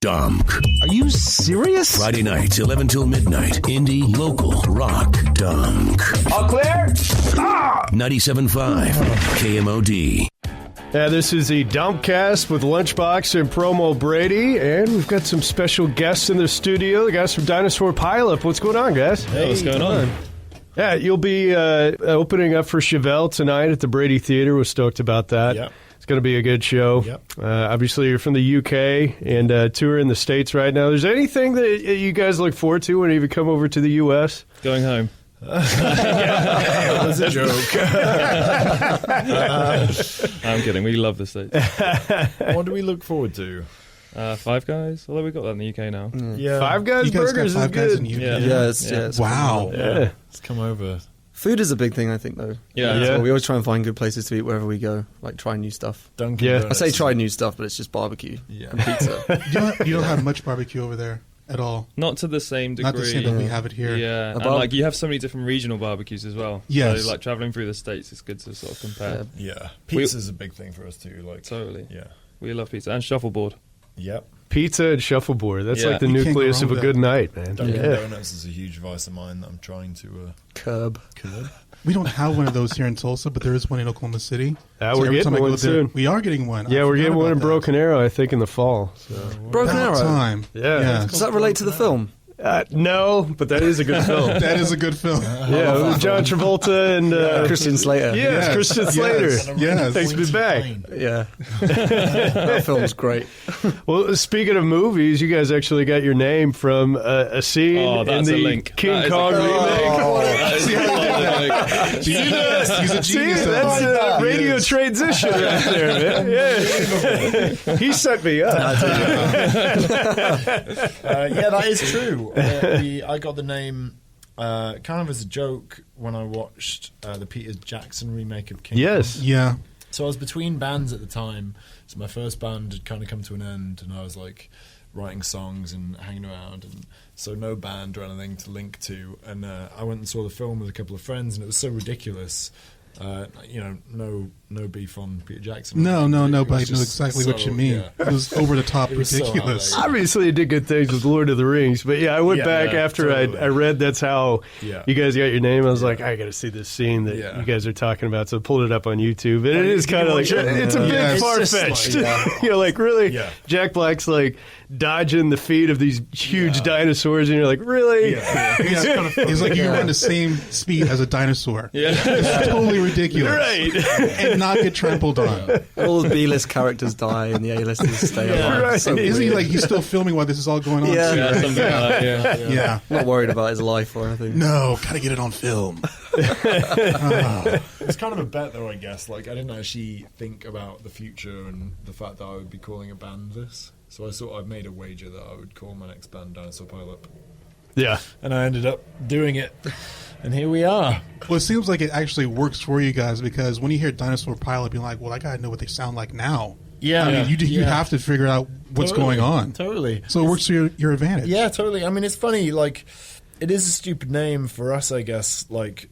Domk. Are you serious? Friday nights, 11 till midnight. Indie, local, rock, Domk. All clear? 97.5 KMOD. Yeah, this is the DOMKcast with Lunchbox and Promo Brady, and we've got some special guests in the studio. The guys from Dinosaur Pile Up. What's going on, guys? Hey, what's going on? Yeah, you'll be opening up for Chevelle tonight at the Brady Theater. We're stoked about that. Yep. It's going to be a good show. Yep. Obviously, you're from the UK and tour in the States right now. Is there anything that you guys look forward to when you come over to the US? Going home. That was a joke. I'm kidding. We love the States. What do we look forward to? Five Guys. Although we've got that in the UK now. Yeah. Five Guys You guys Burgers got is Five Guys good. in UK. Yeah. Wow. Yeah. Let's come over. Food is a big thing, I think, though. Yeah. So we always try and find good places to eat wherever we go, like try new stuff. Dunkin' Yeah. Donuts. I say try new stuff, but it's just barbecue and pizza. You don't have much barbecue over there at all. Not to the same degree. Not the same that we have it here. Yeah. And About- like you have so many different regional barbecues as well. Yes. So like traveling through the States, it's good to sort of compare. Yeah. Pizza's a big thing for us too. Like Totally. Yeah. We love pizza and shuffleboard. Yep. Pizza and shuffleboard. That's Yeah. like the You can't go nucleus wrong of a with good that. night, man. Dunkin' Yeah. Donuts is a huge vice of mine that I'm trying to Curb. curb. We don't have one of those here in Tulsa, but there is one in Oklahoma City. We're every getting time I one go there, soon. we are getting one. Yeah, I we're getting forgot one in about that. Broken Arrow, I think, in the fall. So. Broken About Arrow. time. Yeah. Does that relate to the film? No, but that is a good film. That is a good film. Yeah, with John Travolta and Christian Slater. yes, Christian Slater. Yes. Thanks for being back. Yeah. That film's great. Well, speaking of movies, you guys actually got your name from a scene Oh, in that's the a link. King That is Kong a- remake. That is a He's a See, genius. that's a radio transition right there, man. Yeah. He set me up. Yeah, that is true. I got the name kind of as a joke when I watched the Peter Jackson remake of King Yes. Kong. Yeah. So I was between bands at the time. So my first band had kind of come to an end, and I was like writing songs and hanging around, and so no band or anything to link to. And I went and saw the film with a couple of friends, and it was so ridiculous. No beef on Peter Jackson. No, It but I was know just exactly what so- you mean. yeah. It was over the top It was so ridiculous. outrageous. Obviously, it did good things with Lord of the Rings, but yeah, I went Yeah, back yeah, after totally. I read that's how Yeah. you guys got your name. I was like, I got to see this scene that Yeah. you guys are talking about. So I pulled it up on YouTube, and it you- is did you kind of like watch it? it's a bit Yeah, it's far just fetched. like- You're like, really? Yeah. Jack Black's like dodging the feet of these huge dinosaurs, and you're like, really? Yeah. It's like you run the same speed as a dinosaur. Yeah. It's totally ridiculous. Right. And not get trampled on. All the B-list characters die and the A-listers stay alive. Right. So Isn't he weird. like he's still filming while this is all going on? Yeah. too, Yeah, right? something like that, yeah. Yeah. Not worried about his life or anything. No, gotta get it on film. It's kind of a bet, though, I guess. Like, I didn't actually think about the future and the fact that I would be calling a band this. So I've made a wager that I would call my next band Dinosaur Pile Up. Yeah. And I ended up doing it. And here we are. Well, it seems like it actually works for you guys because when you hear Dinosaur Pile Up, you're like, well, I gotta know what they sound like now. Yeah. I mean, you Yeah. have to figure out what's Totally. going on. Totally. So it works to your advantage. Yeah, totally. I mean, it's funny. Like, it is a stupid name for us, I guess. Like,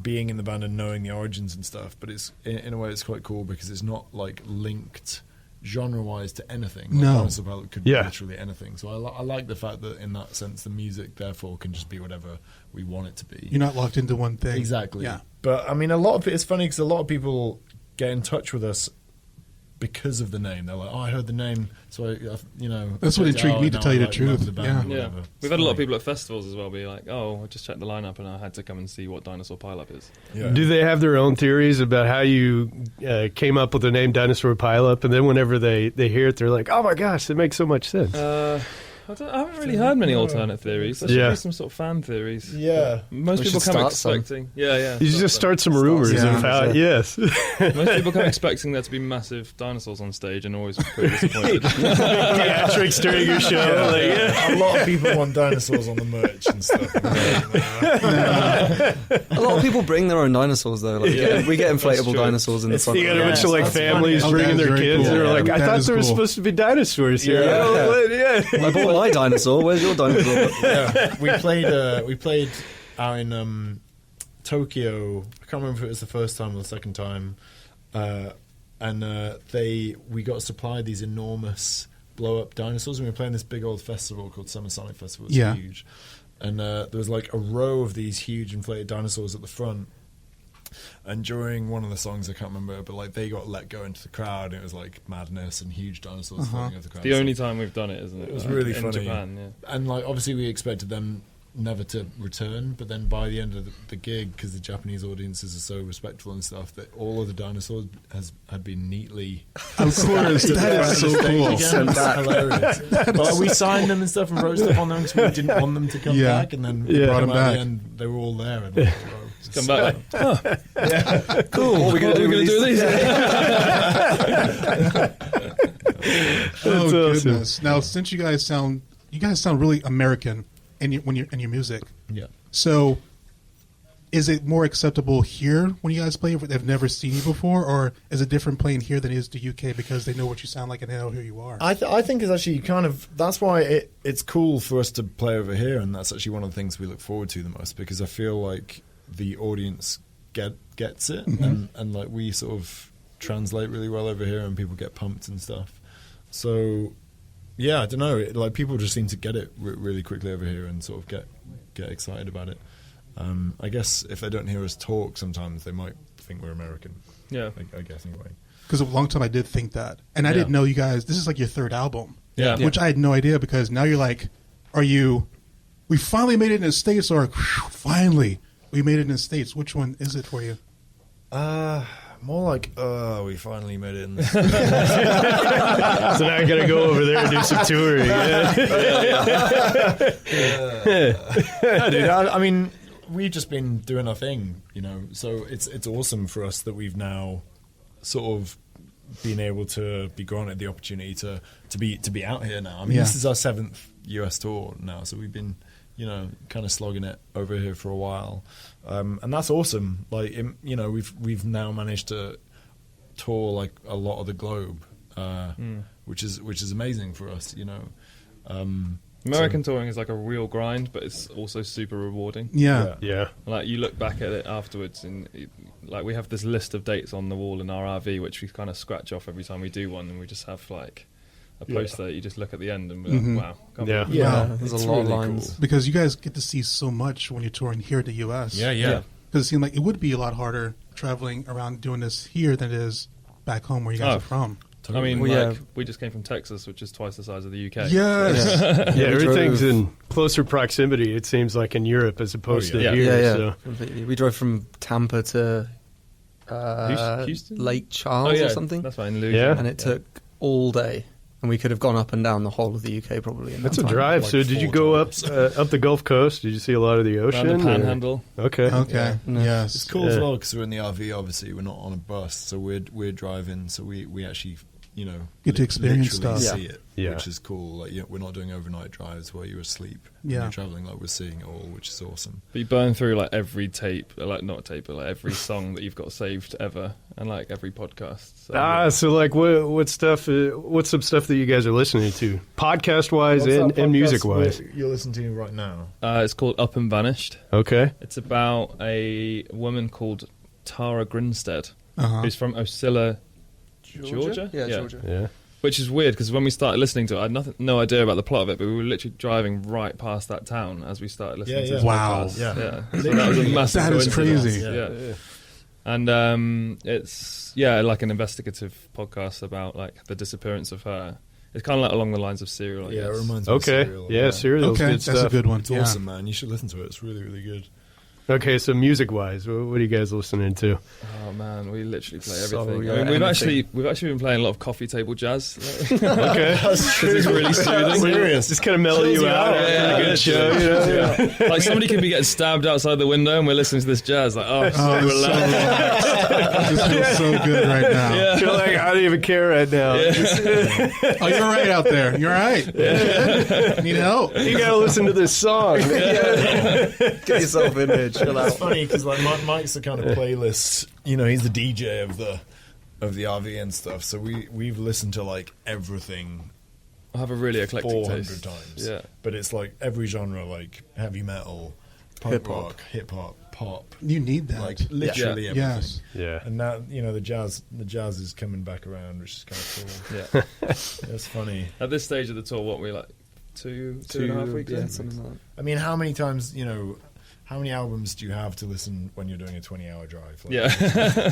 being in the band and knowing the origins and stuff. But it's in a way, it's quite cool because it's not like linked genre-wise to anything. Like, No. Dinosaur Pile Up could be Yeah. literally anything. So I like the fact that in that sense, the music therefore can just be whatever we want it to be. You're not locked into one thing. Exactly. Yeah. But I mean, it's funny because a lot of people get in touch with us because of the name. They're like, "Oh, I heard the name, so That's what checked it intrigued out, me, and to now tell you I the truth. love the band," Yeah. Yeah, whatever. we've had a lot of people at festivals as well be like, "Oh, I just checked the lineup and I had to come and see what Dinosaur Pile Up is." Yeah. Do they have their own theories about how you came up with the name Dinosaur Pile Up? And then whenever they hear it, they're like, oh my gosh, it makes so much sense. I haven't really heard many alternate theories. There should Yeah. be some sort of fan theories. Yeah. Most We people should come start some. expecting. Yeah. You just start some rumors some. of how, yes. Most people come expecting there to be massive dinosaurs on stage and always pretty disappointed. Theatrics during your show. Like, yeah. A lot of people want dinosaurs on the merch and stuff. A lot of people bring their own dinosaurs, though. Like, Yeah. we get inflatable true. dinosaurs in the front You row. got a bunch of like that's families funny. bringing that is their very kids. cool. They're like, I That thought is there was cool. supposed to be dinosaurs here. Yeah. Oh, what? Yeah. I bought my dinosaur. Where's your dinosaur? Yeah. We played out in Tokyo. I can't remember if it was the first time or the second time. And we got supplied these enormous blow up dinosaurs. And we were playing this big old festival called Summer Sonic Festival. It's Yeah. huge. And there was like a row of these huge inflated dinosaurs at the front. And during one of the songs, I can't remember, but like they got let go into the crowd, and it was like madness and huge dinosaurs floating over the crowd. The only time we've done it, isn't it? It was really in funny. Japan, yeah. And like obviously we expected them never to return, but then by the end of the gig, because the Japanese audiences are so respectful and stuff, that all of the dinosaurs had been neatly Of course, that is so cool. again. It's hilarious. But we signed them and stuff and wrote stuff on them because we didn't want them to come Yeah. back, and then Yeah. Brought came them out back. at the end, they were all there. And like, Come back like, Cool. What are we going to do with do these? these? Oh awesome. goodness! Now, since you guys sound really American in your music. Yeah. So, is it more acceptable here when you guys play if they've never seen you before, or is it different playing here than it is the UK because they know what you sound like and they know who you are? I think it's actually kind of that's why it's cool for us to play over here, and that's actually one of the things we look forward to the most, because I feel like the audience gets it, and like we sort of translate really well over here, and people get pumped and stuff. So yeah, I don't know, like people just seem to get it really quickly over here and sort of get excited about it. I guess if they don't hear us talk, sometimes they might think we're American. Yeah. I guess anyway. Because a long time I did think that, and I Yeah. didn't know you guys. This is like your third album, Yeah. which I had no idea. Because now you're like, we finally made it in the States, or finally we made it in the States. Which one is it for you? More like, we finally made it in this. So now I got to go over there and do some touring. No, dude, I mean, we've just been doing our thing, so it's awesome for us that we've now sort of been able to be granted the opportunity to be out here now. I mean, Yeah. This is our 7th US tour now, so we've been, kind of slogging it over here for a while. And that's awesome. Like, we've now managed to tour like a lot of the globe, which is amazing for us, American touring is like a real grind, but it's also super rewarding. Yeah. Yeah. Like you look back at it afterwards, and like we have this list of dates on the wall in our RV, which we kind of scratch off every time we do one, and we just have like a poster that you just look at the end and be like, wow, can't Yeah. believe Wow. There's it's a lot of really lines. cool. Because you guys get to see so much when you're touring here in the U.S. Yeah. Because it seemed like it would be a lot harder traveling around doing this here than it is back home where you guys Oh. are from. I mean, Well, like yeah. we just came from Texas, which is twice the size of the UK. Yes. Yeah, we everything's drove- in closer proximity, it seems like, in Europe as opposed Oh, yeah. to here. Yeah. So. Completely. We drove from Tampa to Houston? Lake Charles or something, That's right, in Louisiana. Yeah. and it took all day. And we could have gone up and down the whole of the UK probably. In That's that a time. drive. like So did you 4 go times. up the Gulf Coast? Did you see a lot of the ocean? Around the or- Panhandle. Okay. Okay. No. Yes. It's cool as Yeah. well because we're in the RV. Obviously, we're not on a bus, so we're driving. So we actually Get to experience literally stuff. see it, Yeah. which is cool. Like we're not doing overnight drives where you're asleep. Yeah. You're traveling like we're seeing it all, which is awesome. But you burn through like every tape, like not tape, but like every song that you've got saved ever, and like every podcast. So, So like, what stuff? What's some stuff that you guys are listening to, podcast wise What's that and podcast music wise? you're listening to right now? it's called Up and Vanished. Okay. It's about a woman called Tara Grinstead, Uh-huh. who's from Ocilla, Georgia. Yeah, Georgia. Yeah. Which is weird because when we started listening to it, I had no idea about the plot of it, but we were literally driving right past that town as we started listening Yeah, to this yeah. Wow. podcast. Yeah. So that was a massive That is coincidence. crazy. Yeah. And it's like an investigative podcast about like the disappearance of her. It's kind of like along the lines of Serial. I Yeah, it guess. reminds me of Okay. Serial. Yeah, Serial's Okay, good that's stuff. a good one. It's Yeah. awesome, man. You should listen to it. It's really, really good. Okay, so music wise, what are you guys listening to? Oh man, we literally play So, everything. yeah, I mean, we've anything. actually been playing a lot of coffee table jazz. Okay. This is really soothing. Serious. Just kind of mellow you out after Yeah, a good show. You know? Like somebody could be getting stabbed outside the window, and we're listening to this jazz. Like, Oh, so it's relaxed. This feels so good right now. Yeah. You're like, I don't even care right now. Oh, you're right out there. You're right. Need help. You gotta listen to this song. Get yourself in there. Chill It's out. funny because like Mike's the kind of playlist. He's the DJ of the RV and stuff. So we've listened to like everything I have a really eclectic 400 taste. times. Yeah. But it's like every genre, like heavy metal, punk rock, hip hop, pop. You need that. Like literally everything. Yes. Yeah. And now the jazz is coming back around, which is kind of cool. Yeah. It's funny. At this stage of the tour, what we like two and a half weeks yeah, in? something like that. I mean, how many times, how many albums do you have to listen when you're doing a 20-hour drive? Like, Yeah.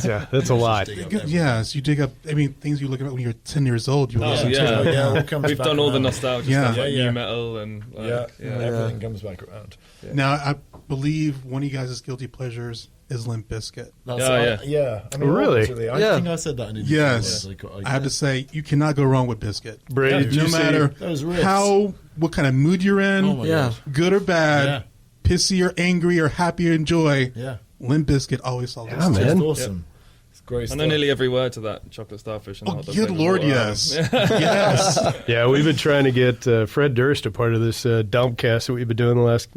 Yeah, that's a lot. dig up everything. Yes, you dig up. I mean, things you look at when you're 10 years old. You Oh, listen yeah. to. Yeah, it comes We've back done all the around. nostalgia Yeah. stuff, like Yeah, yeah. new metal and Everything comes back around. Now, I believe one of you guys' guilty pleasures is Limp Bizkit. Yeah. I mean, Really? obviously, I Yeah. think I said that in interview. Yes, I have to say you cannot go wrong with Bizkit. Brady, Yeah, did you No see- matter Those riffs. what kind of mood you're in, Oh my Yeah. gosh. good or bad, Yeah. pissy or angry or happy or enjoy, Yeah. Limp Bizkit always solves Yeah, it. man. It's awesome. It's great I stuff. know nearly every word to that chocolate starfish. And Oh, hot dog good flavored Lord, water. yes. Yes. Yeah, we've been trying to get Fred Durst a part of this DOMKcast that we've been doing the last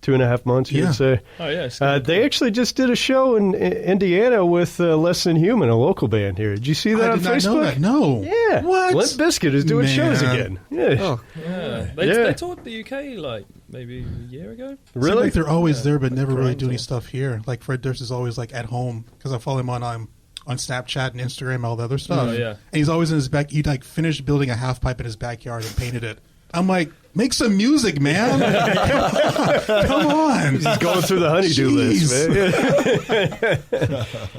2.5 months, Yeah. you'd say. Oh yeah, it's They actually just did a show in Indiana with Less Than Human, a local band here. Did you see that I on did not Facebook? know that. No. Yeah. What? Limp Bizkit is doing shows Man. again. Yeah. Oh, yeah. Yeah. They toured the UK like maybe a year ago. Seems Really? like they're always there, but never really Grind doing tour. stuff here. Like Fred Durst is always like at home because I follow him on Snapchat and Instagram, all the other stuff. Oh, yeah. And he's always in his back. He like finished building a half pipe in his backyard and painted it. I'm like, make some music, man. Come on. He's going through the honeydew list, man.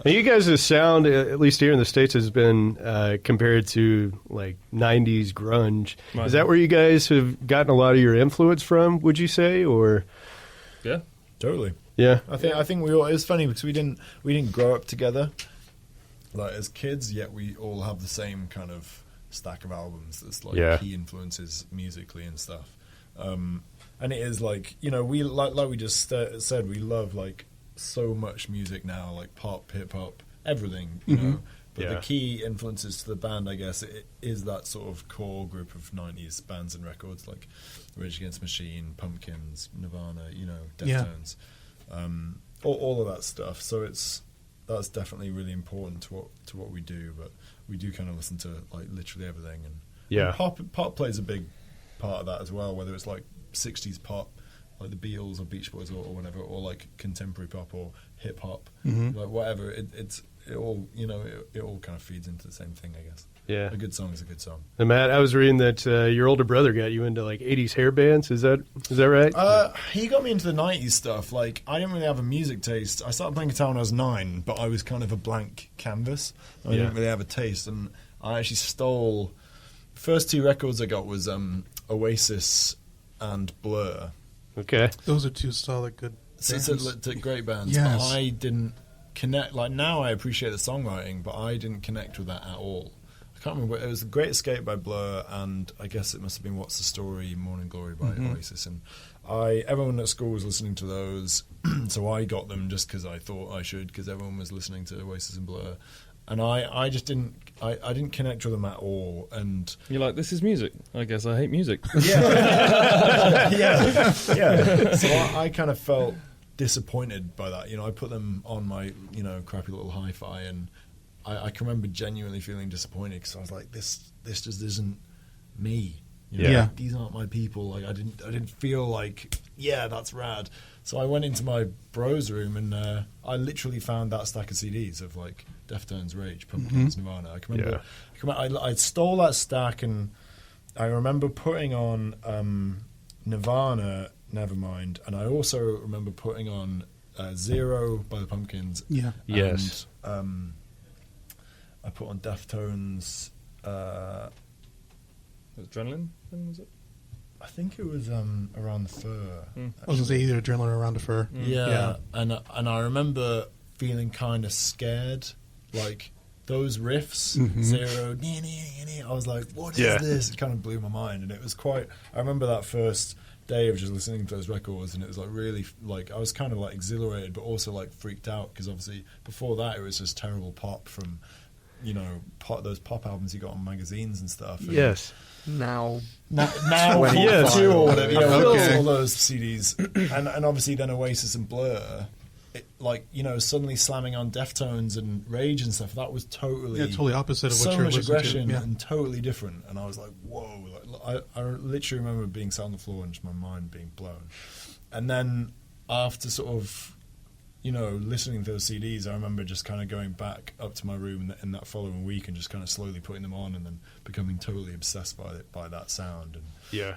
And you guys' sound, at least here in the States, has been compared to like 90s grunge. Right. Is that where you guys have gotten a lot of your influence from, would you say? Or Yeah. Totally. yeah. I think we all. It was funny because we didn't grow up together, like as kids. Yet we all have the same kind of stack of albums. That's like Yeah. key influences musically and stuff. And it is like we like we just said we love like so much music now, like pop, hip hop, everything. You know. But Yeah. the key influences to the band, I guess, it is that sort of core group of 90s bands and records like Rage Against the Machine, Pumpkins, Nirvana, Deftones. All of that stuff. So that's definitely really important to what we do. But we do kind of listen to like literally everything, and Yeah. pop plays a big part of that as well. Whether it's like 60s pop, like the Beatles or Beach Boys or whatever, or like contemporary pop or hip hop, like whatever. It all it all kind of feeds into the same thing, I guess. Yeah. A good song is a good song. And Matt, I was reading that your older brother got you into like 80s hair bands. Is that right? He got me into the 90s stuff. Like, I didn't really have a music taste. I started playing guitar when I was 9, but I was kind of a blank canvas. I Yeah. didn't really have a taste, and I actually stole... The first 2 records I got was Oasis and Blur. Okay. Those are two solid, good So bands. it's great bands, Yes. but I didn't connect... Like, now I appreciate the songwriting, but I didn't connect with that at all. I can't remember. It was The Great Escape by Blur, and I guess it must have been What's the Story, Morning Glory by Oasis. And everyone at school was listening to those, so I got them just because I thought I should, because everyone was listening to Oasis and Blur. And I just didn't... I didn't connect with them at all, and... You're like, this is music. I guess I hate music. yeah. So I kind of felt disappointed by that. I put them on my, crappy little hi-fi, and I can remember genuinely feeling disappointed because I was like, this just isn't me. Yeah. These aren't my people. Like I didn't feel like, yeah, that's rad. So I went into my bro's room and I literally found that stack of CDs of like Deftones, Rage, Pumpkins, Nirvana. I can remember, I stole that stack, and I remember putting on Nirvana, Nevermind, and I also remember putting on Zero by the Pumpkins. Yeah. Yes. And, I put on Deftones. Adrenaline, then, was it? I think it was Around the Fur. I was going to say either Adrenaline or Around the Fur. Yeah. And I remember feeling kind of scared, like those riffs, Zero, I was like, what is this? It kind of blew my mind, and it was quite. I remember that first day of just listening to those records, and it was like really like I was kind of like exhilarated, but also like freaked out because obviously before that it was just terrible pop from those pop albums you got on magazines and stuff. And Yes. now Yes. two or whatever, Okay. all those CDs, and obviously then Oasis and Blur, suddenly slamming on Deftones and Rage and stuff. That was totally opposite of what so you're much listening aggression to. Yeah. and totally different. And I was like, whoa! I literally remember being sat on the floor and just my mind being blown. And then after sort of, listening to those CDs, I remember just kind of going back up to my room in that following week and just kind of slowly putting them on and then becoming totally obsessed by that sound. And Yeah.